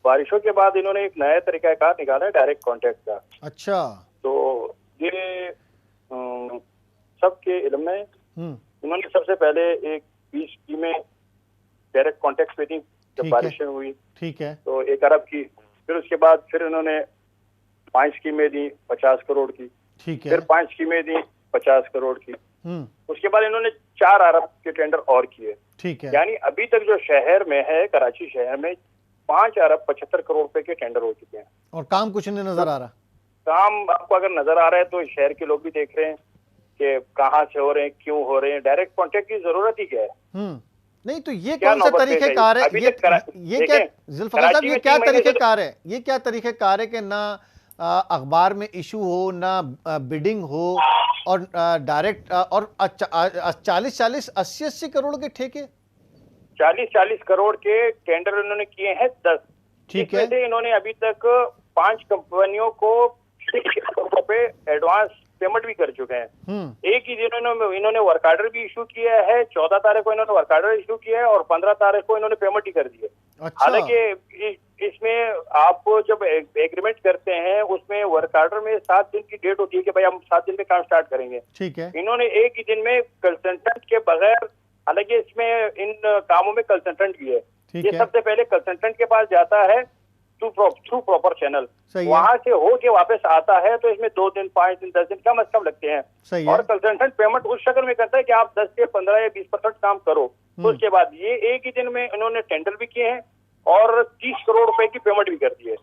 बारिशों के बाद इन्होंने एक नया तरीकाकार निकाला है डायरेक्ट कॉन्टेक्ट का। अच्छा। तो ये सबके इल्म में इन्होंने सबसे पहले एक 20 स्कीमें डायरेक्ट कॉन्टेक्ट पे थी जब बारिशें हुई। ठीक है। तो 1 अरब की, फिर उसके बाद फिर इन्होंने 5 स्कीमें दी 50 करोड़ की। ठीक है। फिर 5 स्कीमें दी 50 करोड़ की। उसके बाद इन्होंने 4 अरब के टेंडर और किए। ठीक है। यानी अभी तक जो शहर में है, कराची शहर में 5 अरब 75 करोड़ रुपए के टेंडर हो चुके हैं और काम कुछ नहीं नजर आ रहा। काम आपको अगर नजर आ रहा है तो शहर के लोग भी देख रहे हैं कि कहाँ से हो रहे हैं, क्यों हो रहे हैं। डायरेक्ट कॉन्टेक्ट की जरूरत ही क्या है? नहीं तो ये कौन सा तरीकेकार है? ये क्या जुल्फकार साहब, ये क्या तरीकेकार है? ये क्या तरीकेकार है कि ना अखबार में इशू हो, ना बिडिंग हो, और डायरेक्ट और 40-40 80-80 करोड़ के ठेके, 40-40 करोड़ के टेंडर इन्होंने किए हैं 10। ठीक है। इन्होंने अभी तक 5 कंपनियों को 6 करोड़ रुपए एडवांस पेमेंट भी कर चुके हैं। एक ही दिन इन्होंने वर्क आर्डर भी इशू किया है। 14 तारीख को इन्होंने वर्क आर्डर इशू किया है और 15 तारीख को इन्होंने पेमेंट ही कर दी है। अच्छा। हालांकि इसमें आप जब एग्रीमेंट करते हैं उसमें वर्क आर्डर में 7 दिन की डेट होती है कि भाई हम 7 दिन में काम स्टार्ट करेंगे। ठीक है। इन्होंने एक ही दिन में कंसल्टेंट के बगैर, हालांकि इसमें इन कामों में कंसल्टेंट भी है, ये सबसे पहले कंसल्टेंट के पास जाता है थ्रू प्रॉपर चैनल, वहां से हो के वापस आता है। तो इसमें 2 दिन 5 दिन 10 दिन कम से कम लगते हैं। और कंसल्टेंट पेमेंट उस शक्ल में करता है कि आप 10 से 15 या 20% काम करो। तो उसके बाद ये एक ही दिन में इन्होंने टेंडर भी किए हैं और 30 करोड़ रुपए की पेमेंट भी कर दी है।